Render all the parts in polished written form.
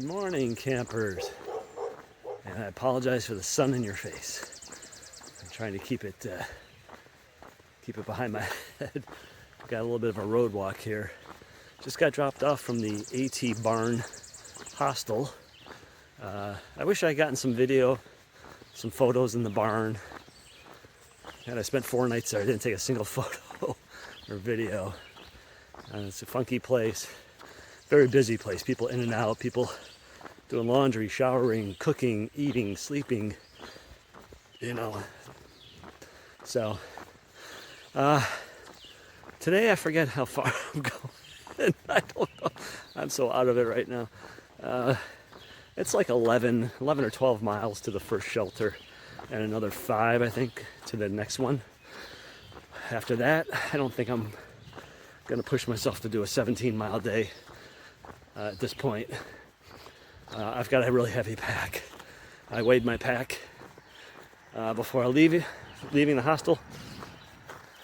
morning, campers. And I apologize for the sun in your face. I'm trying to keep it behind my head. Got a little bit of a road walk here. Just got dropped off from the AT barn hostel. I wish I had gotten some video, some photos in the barn. And I spent 4 nights there. I didn't take a single photo or video. It's a funky place. Very busy place. People in and out. People doing laundry, showering, cooking, eating, sleeping. You know. So, today I forget how far I'm going. I don't know. I'm so out of it right now. It's like 11 or 12 miles to the first shelter, and another 5, I think, to the next one. After that, I don't think I'm going to push myself to do a 17-mile day at this point. I've got a really heavy pack. I weighed my pack before leaving the hostel.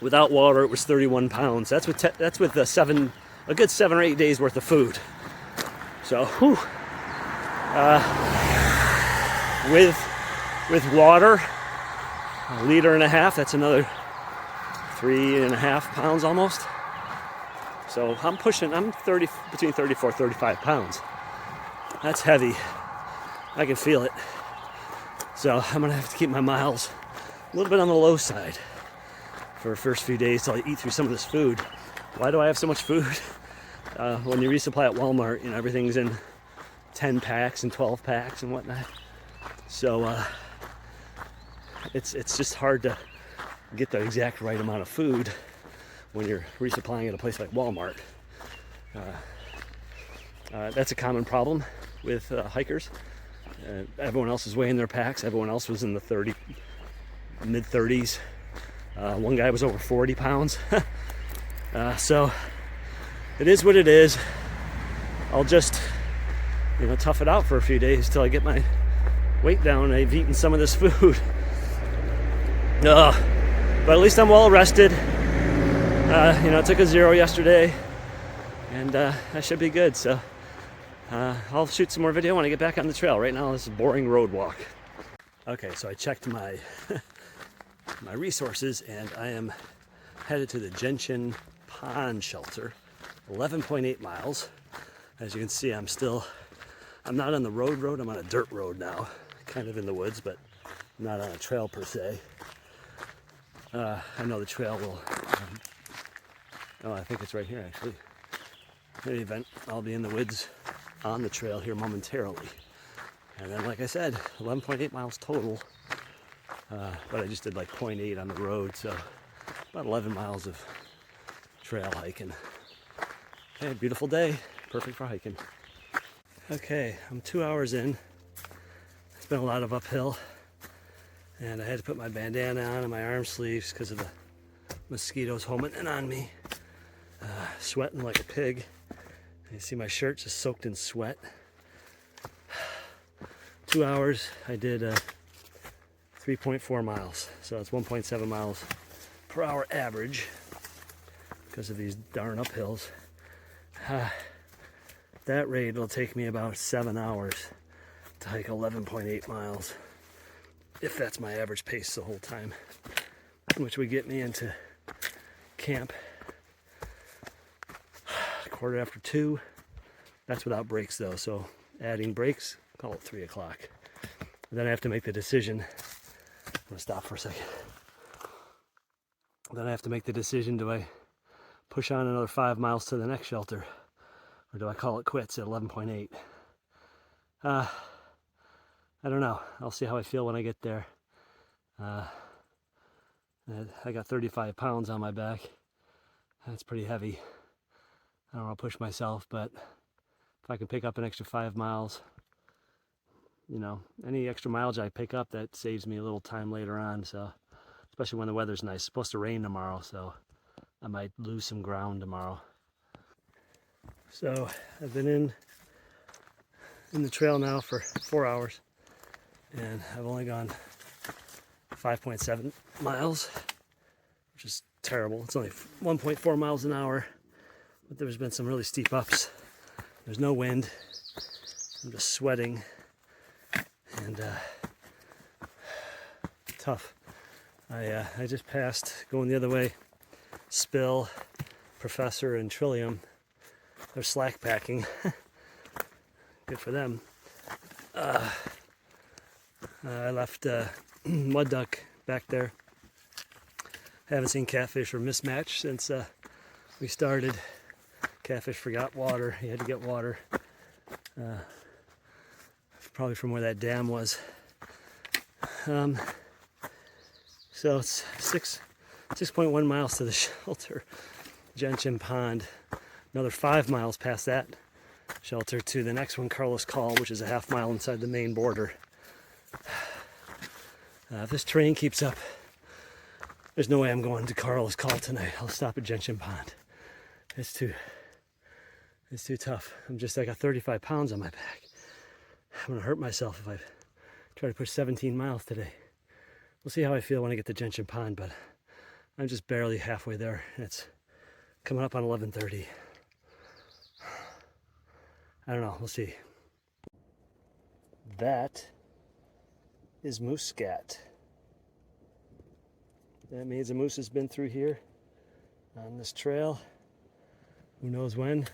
Without water, it was 31 pounds. That's with a good 7 or 8 days worth of food. So, whew. With water, 1.5 liters, that's another 3.5 pounds almost. So I'm between 34, 35 pounds. That's heavy. I can feel it. So I'm gonna have to keep my miles a little bit on the low side for the first few days till I eat through some of this food. Why do I have so much food? When you resupply at Walmart, you know, everything's in 10 packs and 12 packs and whatnot. So it's just hard to get the exact right amount of food when you're resupplying at a place like Walmart. That's a common problem with hikers. Everyone else is weighing their packs. Everyone else was in the mid-30s. One guy was over 40 pounds. So it is what it is. I'll just, tough it out for a few days till I get my weight down. I've eaten some of this food. But at least I'm well rested. I took a 0 yesterday, and I should be good. So I'll shoot some more video when I get back on the trail. Right now, this is a boring road walk. Okay, so I checked my my resources, and I am headed to the Gentian pond shelter, 11.8 miles. As you can see, I'm not on the road, I'm on a dirt road now, kind of in the woods, but not on a trail per se. I know the trail will, I think it's right here actually. In any event, I'll be in the woods on the trail here momentarily. And then, like I said, 11.8 miles total, but I just did like 0.8 on the road, so about 11 miles of trail hiking. Okay, beautiful day, perfect for hiking. Okay, I'm 2 hours in. It's been a lot of uphill, and I had to put my bandana on and my arm sleeves because of the mosquitoes homing in on me. Sweating like a pig. You see my shirt just soaked in sweat. 2 hours, I did 3.4 miles, so it's 1.7 miles per hour average because of these darn uphills. That rate will take me about 7 hours to hike 11.8 miles, if that's my average pace the whole time, which would get me into camp 2:15. That's without breaks though, so adding breaks, call it 3 o'clock. Then I have to make the decision. I'm gonna stop for a second. Then I have to make the decision, do I push on another 5 miles to the next shelter, or do I call it quits at 11.8? I don't know. I'll see how I feel when I get there. I got 35 pounds on my back. That's pretty heavy. I don't want to push myself, but if I can pick up an extra 5 miles, any extra mileage I pick up, that saves me a little time later on. So, especially when the weather's nice. It's supposed to rain tomorrow, so I might lose some ground tomorrow. So I've been in the trail now for 4 hours, and I've only gone 5.7 miles, which is terrible. It's only 1.4 miles an hour, but there's been some really steep ups. There's no wind. I'm just sweating and tough. I just passed, going the other way, Spill, Professor, and Trillium. They're slack packing. Good for them. I left mud duck back there. Haven't seen catfish or mismatch since we started. Catfish forgot water. He had to get water. Probably from where that dam was. So it's 6.1 miles to the shelter, Gentian Pond. Another 5 miles past that shelter to the next one, Carlos Call, which is a half mile inside the main border. If this train keeps up, there's no way I'm going to Carlos Call tonight. I'll stop at Gentian Pond. It's too tough. I got 35 pounds on my back. I'm gonna hurt myself if I try to push 17 miles today. We'll see how I feel when I get to Gentian Pond, but I'm just barely halfway there. It's coming up on 11:30. I don't know, we'll see. That is moose scat. That means a moose has been through here on this trail. Who knows when?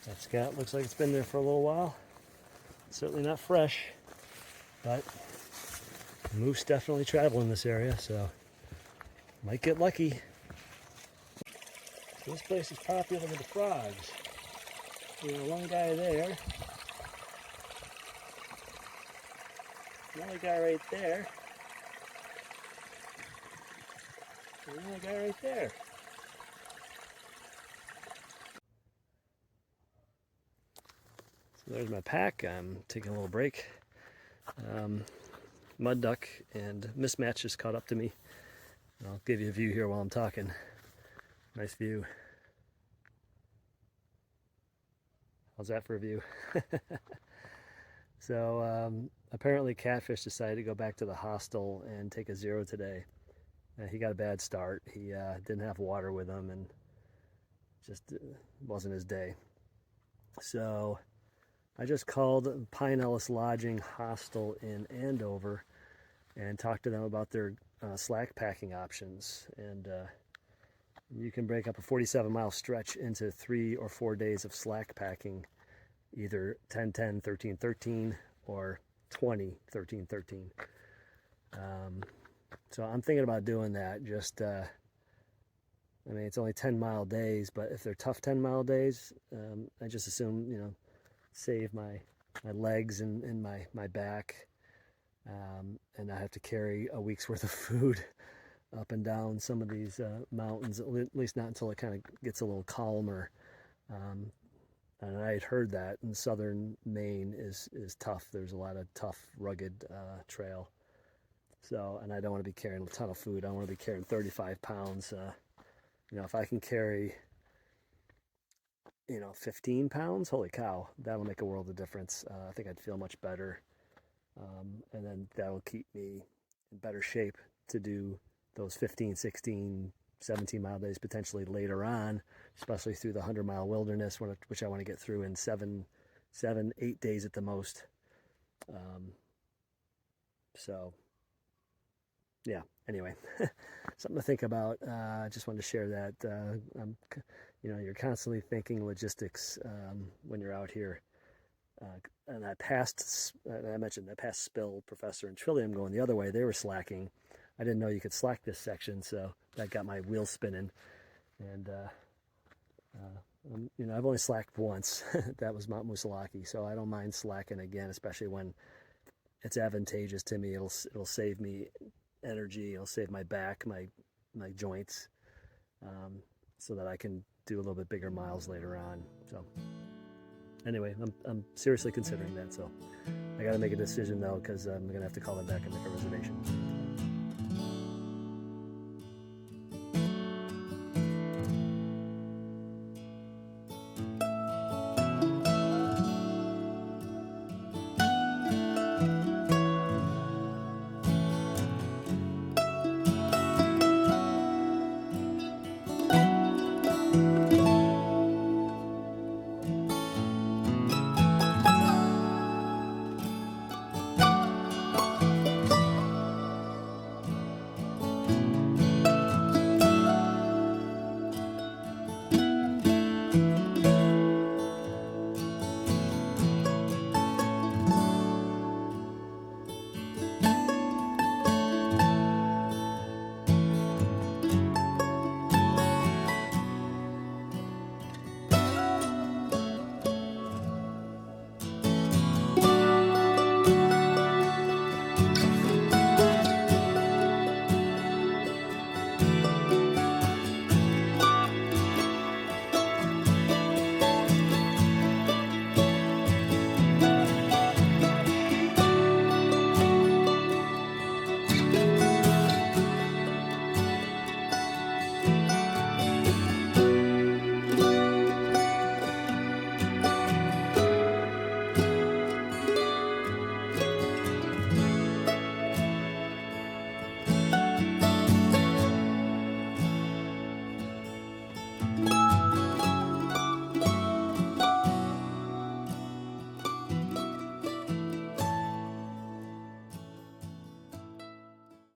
That scat looks like it's been there for a little while. Certainly not fresh, but moose definitely travel in this area, so might get lucky. This place is popular with the frogs. We got one guy there. Another guy right there. And another guy right there. So there's my pack. I'm taking a little break. Mud duck and mismatch just caught up to me. I'll give you a view here while I'm talking. Nice view. How's that for a view? So apparently Catfish decided to go back to the hostel and take a zero today. He got a bad start. He didn't have water with him and just wasn't his day. So I just called Pine Ellis Lodging Hostel in Andover and talked to them about their slack packing options. And you can break up a 47-mile stretch into 3 or 4 days of slack packing, either 10-10, 13-13, or 20-13-13. So I'm thinking about doing that. Just, I mean, it's only 10-mile days, but if they're tough 10-mile days, I just assume, you know, save my legs and my back, and I have to carry a week's worth of food up and down some of these mountains, at least not until it kind of gets a little calmer. And I had heard that in southern Maine is tough. There's a lot of tough, rugged trail. So, and I don't want to be carrying a ton of food. I don't want to be carrying 35 pounds. You know, if I can carry, 15 pounds, holy cow, that'll make a world of difference. I think I'd feel much better. And then that'll keep me in better shape to do those 15, 16, 17-mile days potentially later on, especially through the 100-mile wilderness, which I want to get through in 8 days at the most. So, yeah, anyway, something to think about. I just wanted to share that. You're constantly thinking logistics when you're out here. And I mentioned I passed Spill, Professor, and Trillium going the other way. They were slacking. I didn't know you could slack this section, so that got my wheels spinning. And, I've only slacked once. That was Mount Musalaki, so I don't mind slacking again, especially when it's advantageous to me. It'll save me energy. It'll save my back, my joints, so that I can do a little bit bigger miles later on. So anyway, I'm seriously considering that. So I got to make a decision though, because I'm gonna have to call them back and make a reservation.